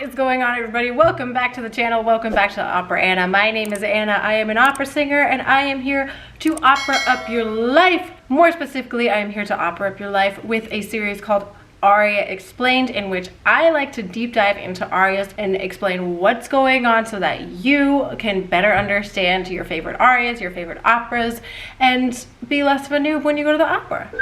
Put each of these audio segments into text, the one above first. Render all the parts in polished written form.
is going on, everybody? Welcome back to the channel. Welcome back to Opera Anna. My name is Anna. I am an opera singer and I am here to opera up your life. More specifically, I am here to opera up your life with a series called Aria Explained, in which I like to deep dive into arias and explain what's going on so that you can better understand your favorite arias, your favorite operas, and be less of a noob when you go to the opera.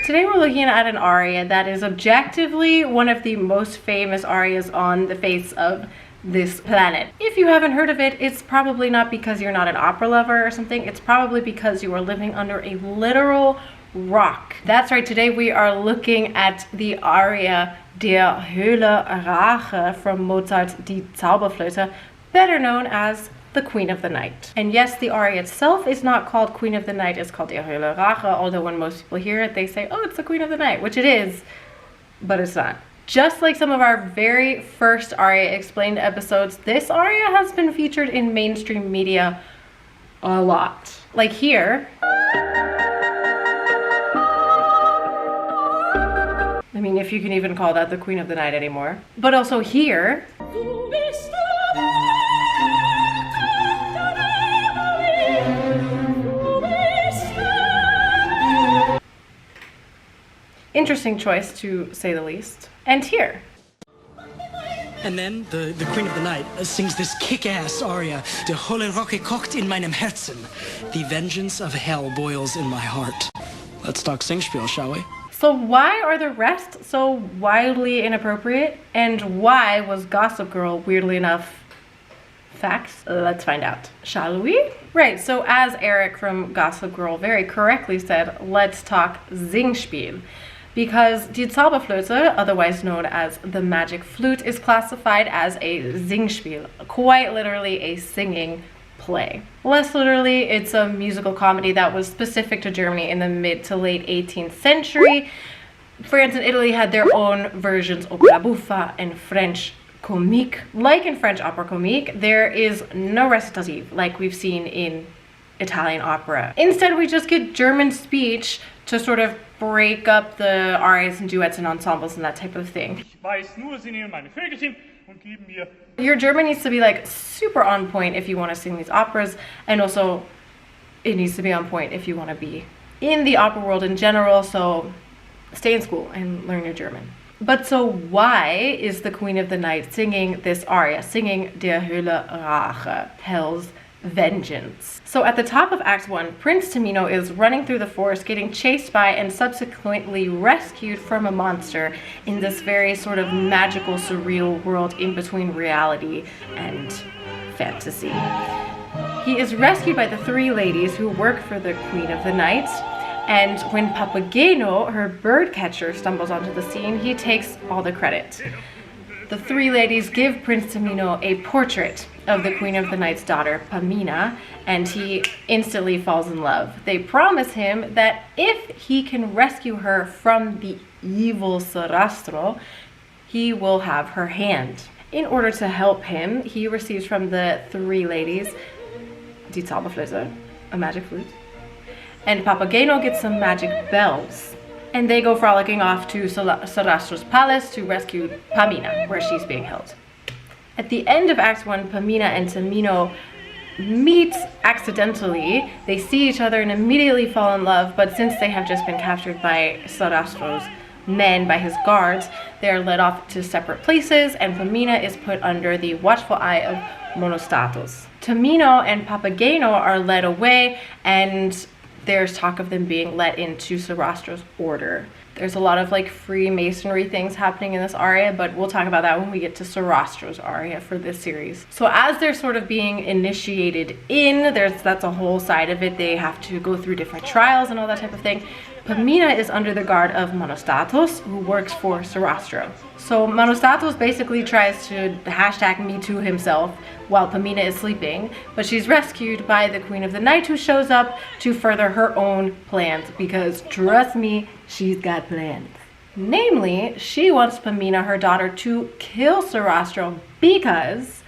Today we're looking at an aria that is objectively one of the most famous arias on the face of this planet. If you haven't heard of it, it's probably not because you're not an opera lover or something. It's probably because you are living under a literal rock. That's right, today we are looking at the aria Der HöLLE RACHE from Mozart's Die Zauberflöte, better known as the Queen of the Night. And yes, the aria itself is not called Queen of the Night, it's called Der HöLLE RACHE, although when most people hear it, they say, oh, it's the Queen of the Night, which it is, but it's not. Just like some of our very first Aria Explained episodes, this aria has been featured in mainstream media a lot. Like here. I mean, if you can even call that the Queen of the Night anymore. But also here. Interesting choice, to say the least. And here. And then the Queen of the Night sings this kick-ass aria, Der HöLLE RACHE kocht in meinem Herzen. The vengeance of hell boils in my heart. Let's talk Singspiel, shall we? So why are the rest so wildly inappropriate? And why was Gossip Girl, weirdly enough, facts? Let's find out, shall we? Right, so as Eric from Gossip Girl very correctly said, let's talk Singspiel. Because Die Zauberflöte, otherwise known as the Magic Flute, is classified as a Singspiel, quite literally a singing play. Less literally, it's a musical comedy that was specific to Germany in the mid to late 18th century. France and Italy had their own versions, opera buffa and French comique. Like in French opera comique, there is no recitative like we've seen in Italian opera. Instead, we just get German speech to sort of break up the arias and duets and ensembles and that type of thing. Your German needs to be like super on point if you want to sing these operas, and also it needs to be on point if you want to be in the opera world in general, so stay in school and learn your German. But so why is the Queen of the Night singing this aria, singing Der HöLLE RACHE, Hell's Vengeance? So at the top of Act 1, Prince Tamino is running through the forest, getting chased by and subsequently rescued from a monster in this very sort of magical, surreal world in between reality and fantasy. He is rescued by the three ladies who work for the Queen of the Night, and when Papageno, her bird catcher, stumbles onto the scene, he takes all the credit. The three ladies give Prince Tamino a portrait of the Queen of the Night's daughter, Pamina, and he instantly falls in love. They promise him that if he can rescue her from the evil Sarastro, he will have her hand. In order to help him, he receives from the three ladies Die Zauberflöte, a magic flute, and Papageno gets some magic bells. And they go frolicking off to Sarastro's palace to rescue Pamina, where she's being held. At the end of Act 1, Pamina and Tamino meet accidentally. They see each other and immediately fall in love, but since they have just been captured by Sarastro's men, by his guards, they are led off to separate places, and Pamina is put under the watchful eye of Monostatos. Tamino and Papageno are led away, and there's talk of them being let into Sarastro's order. There's a lot of like Freemasonry things happening in this aria, but we'll talk about that when we get to Sarastro's aria for this series. So as they're sort of being initiated in, that's a whole side of it. They have to go through different trials and all that type of thing. Pamina is under the guard of Monostatos, who works for Sarastro. So Monostatos basically tries to #MeToo himself while Pamina is sleeping, but she's rescued by the Queen of the Night, who shows up to further her own plans, because trust me, she's got plans. Namely, she wants Pamina, her daughter, to kill Sarastro because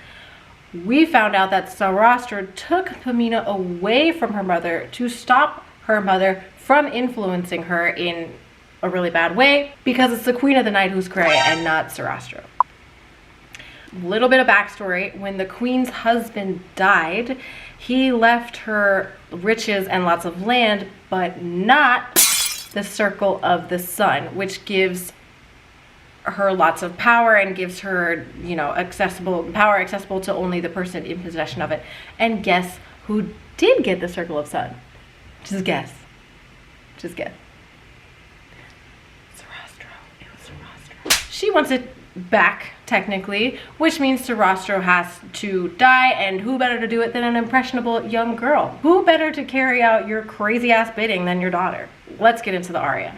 we found out that Sarastro took Pamina away from her mother to stop her mother from influencing her in a really bad way, because it's the Queen of the Night who's cray and not Sarastro. Little bit of backstory. When the queen's husband died, he left her riches and lots of land, but not the circle of the sun, which gives her lots of power and gives her, you know, accessible to only the person in possession of it. And guess who did get the circle of sun? Just guess. Just guess. Sarastro. It was Sarastro. She wants it back, technically, which means Sarastro has to die, and who better to do it than an impressionable young girl? Who better to carry out your crazy ass bidding than your daughter? Let's get into the aria.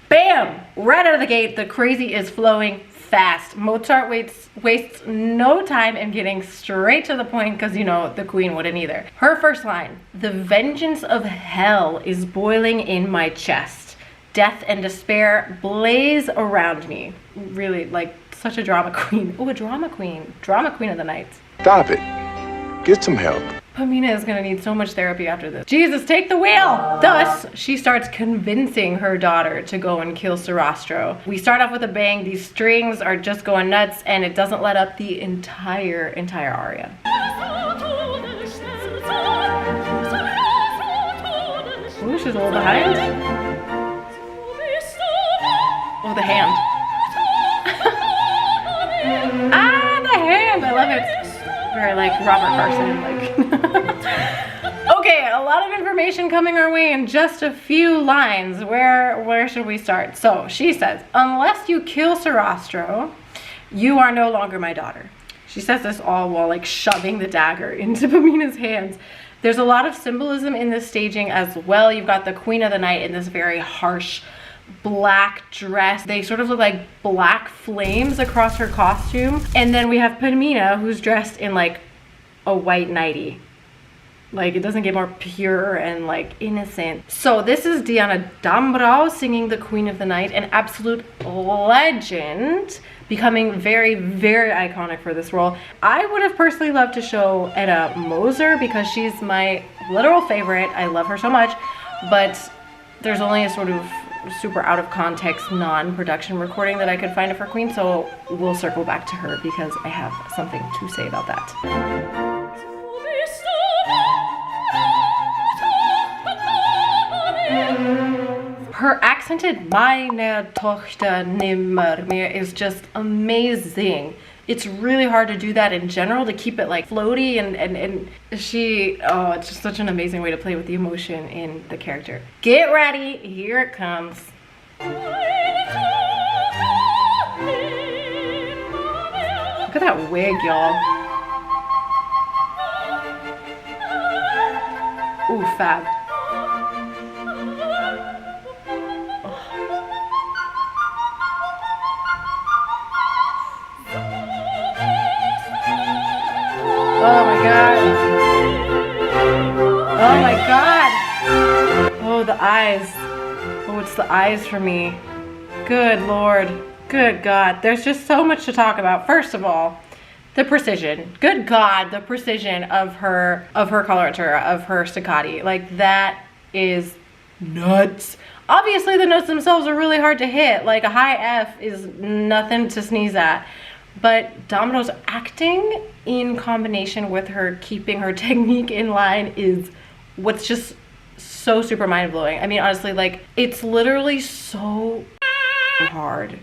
Bam! Right out of the gate, the crazy is flowing fast. Mozart wastes no time in getting straight to the point, because, you know, the queen wouldn't either. Her first line: the vengeance of hell is boiling in my chest. Death and despair blaze around me. Really, like, such a drama queen. Oh, a drama queen. Drama queen of the night. Stop it. Get some help. Pamina is gonna need so much therapy after this. Jesus, take the wheel! Thus, she starts convincing her daughter to go and kill Sarastro. We start off with a bang. These strings are just going nuts, and it doesn't let up the entire aria. Ooh, she's a little behind. Oh, the hand. Ah, the hand! I love it. Very like Robert Carson, like. Okay, a lot of information coming our way in just a few lines. Where should we start? So she says, unless you kill Sarastro, you are no longer my daughter. She says this all while like shoving the dagger into Pamina's hands. There's a lot of symbolism in this staging as well. You've got the Queen of the Night in this very harsh black dress. They sort of look like black flames across her costume. And then we have Pamina, who's dressed in like a white nightie. Like, it doesn't get more pure and like innocent. So this is Diana Damrau singing the Queen of the Night, an absolute legend, becoming very, very iconic for this role. I would have personally loved to show Edda Moser because she's my literal favorite. I love her so much, but there's only a sort of super out of context non-production recording that I could find of her queen, so we'll circle back to her because I have something to say about that. Her accented "Meine Tochter nimmer mehr" is just amazing. It's really hard to do that in general, to keep it like floaty, and she, oh, it's just such an amazing way to play with the emotion in the character. Get ready, here it comes. Look at that wig, y'all. Ooh, fab. Oh my god. Oh my god. Oh, the eyes. Oh, it's the eyes for me. Good lord. Good god. There's just so much to talk about. First of all, the precision. Good god, the precision of her coloratura, of her staccati. Like, that is nuts. Obviously, the notes themselves are really hard to hit. Like, a high F is nothing to sneeze at. But Damrau's acting in combination with her keeping her technique in line is what's just so super mind-blowing. I mean, honestly, like, it's literally so hard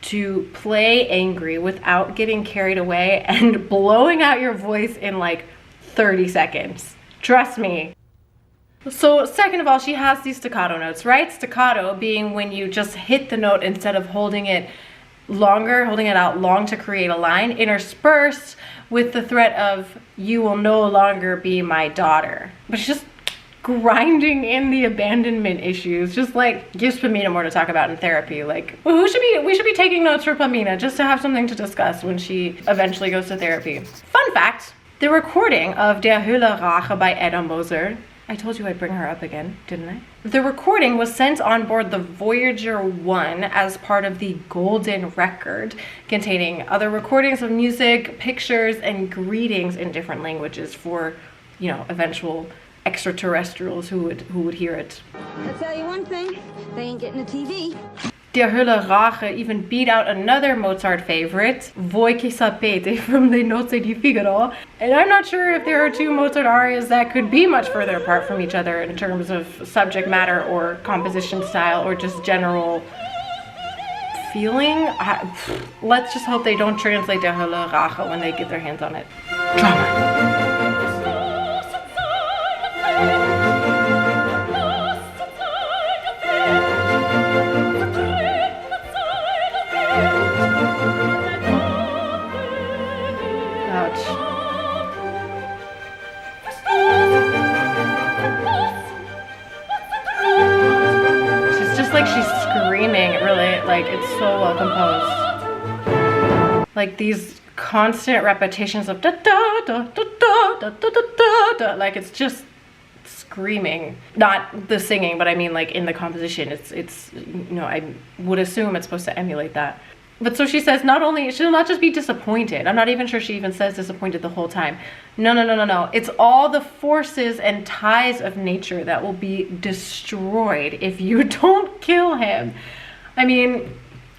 to play angry without getting carried away and blowing out your voice in like 30 seconds. Trust me. So second of all, she has these staccato notes, right? Staccato being when you just hit the note instead of holding it longer, holding it out long to create a line, interspersed with the threat of "you will no longer be my daughter." But she's just grinding in the abandonment issues, just like gives Pamina more to talk about in therapy. Like, we should be taking notes for Pamina just to have something to discuss when she eventually goes to therapy. Fun fact, the recording of Der HöLLE RACHE by Edda Moser I told you I'd bring her up again, didn't I? The recording was sent on board the Voyager 1 as part of the Golden Record, containing other recordings of music, pictures, and greetings in different languages for, you know, eventual extraterrestrials who would hear it. I'll tell you one thing, they ain't getting a TV. Die HöLLE RACHE even beat out another Mozart favorite, Voi che sapete from Le Nozze di Figaro. And I'm not sure if there are two Mozart arias that could be much further apart from each other in terms of subject matter or composition style or just general feeling. Let's just hope they don't translate Die HöLLE RACHE when they get their hands on it. Drama. Like, it's so well composed. Like these constant repetitions of da da da da da da da da da, like it's just screaming. Not the singing, but I mean like in the composition. It's you know, I would assume it's supposed to emulate that. But so she says, not only, she'll not just be disappointed. I'm not even sure she even says disappointed the whole time. No. It's all the forces and ties of nature that will be destroyed if you don't kill him. I mean,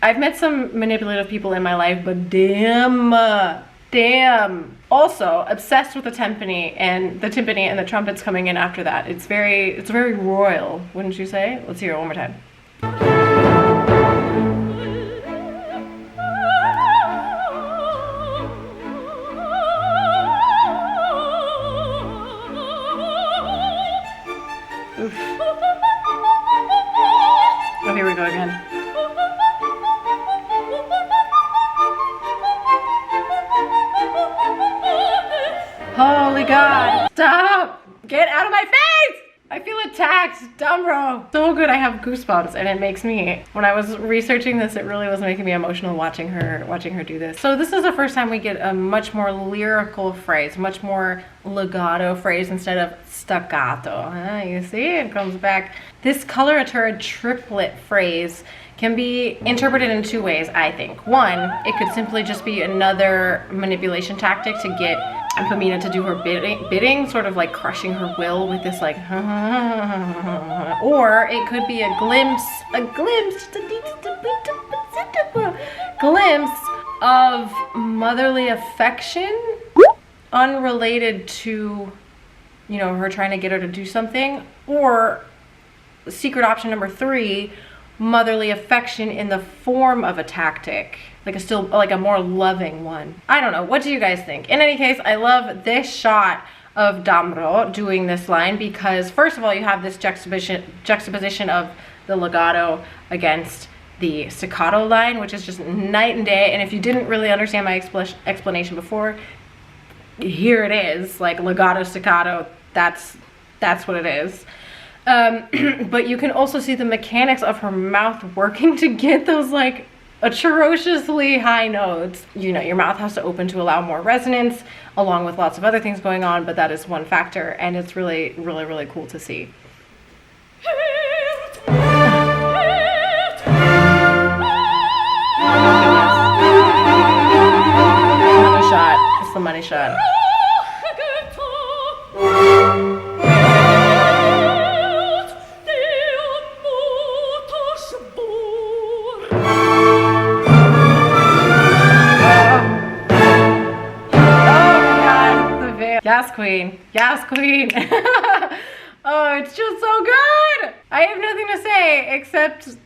I've met some manipulative people in my life, but damn. Also, obsessed with the timpani and the trumpets coming in after that. It's very royal, wouldn't you say? Let's hear it one more time. Oof. Oh, here we go again. Holy God, stop! Get out of my face! I feel attacked, Damrau. So good, I have goosebumps, and it makes me, when I was researching this, it really was making me emotional watching her do this. So this is the first time we get a much more lyrical phrase, much more legato phrase instead of staccato. You see, it comes back. This coloratura triplet phrase can be interpreted in two ways, I think. One, it could simply just be another manipulation tactic to get Pamina to do her bidding, sort of like crushing her will with this like, or it could be a glimpse of motherly affection, unrelated to, you know, her trying to get her to do something, or secret option number 3, motherly affection in the form of a tactic, like a more loving one. I don't know, what do you guys think? In any case, I love this shot of Damrau doing this line because first of all, you have this juxtaposition of the legato against the staccato line, which is just night and day. And if you didn't really understand my explanation before, here it is, like legato, staccato, that's what it is. But you can also see the mechanics of her mouth working to get those like atrociously high notes. You know, your mouth has to open to allow more resonance, along with lots of other things going on, but that is one factor, and it's really, really, really cool to see. Money shot. It's the money shot. Yes, queen. Yes, queen. Oh, it's just so good. I have nothing to say except...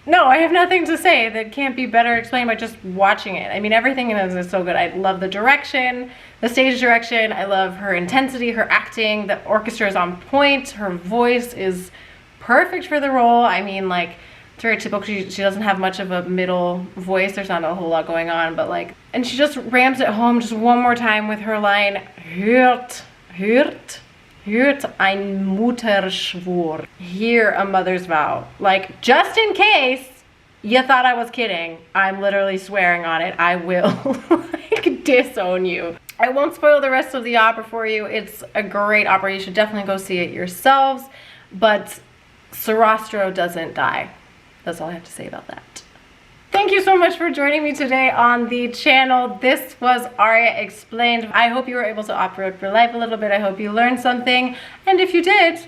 No, I have nothing to say that can't be better explained by just watching it. I mean, everything in this is so good. I love the direction, the stage direction. I love her intensity, her acting. The orchestra is on point. Her voice is perfect for the role. I mean, like, it's very typical. She doesn't have much of a middle voice. There's not a whole lot going on, but like, and she just rams it home just one more time with her line, hört ein Mutterschwur. Hear a mother's vow. Like, just in case you thought I was kidding, I'm literally swearing on it. I will like disown you. I won't spoil the rest of the opera for you. It's a great opera. You should definitely go see it yourselves. But Sarastro doesn't die. That's all I have to say about that. Thank you so much for joining me today on the channel. This was Aria Explained. I hope you were able to opera up your life a little bit. I hope you learned something. And if you did,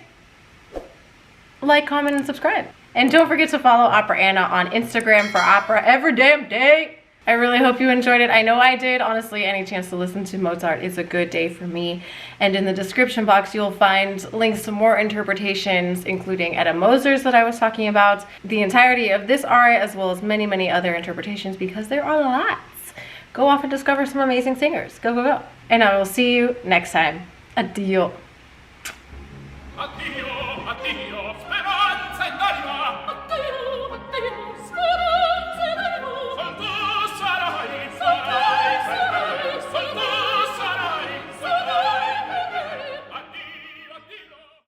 like, comment, and subscribe. And don't forget to follow Opera Anna on Instagram for opera every damn day. I really hope you enjoyed it. I know I did. Honestly, any chance to listen to Mozart is a good day for me. And in the description box, you'll find links to more interpretations, including Edda Moser's that I was talking about, the entirety of this aria, as well as many, many other interpretations, because there are lots. Go off and discover some amazing singers. Go, go, go. And I will see you next time. Addio. Addio, addio, speranza in anima.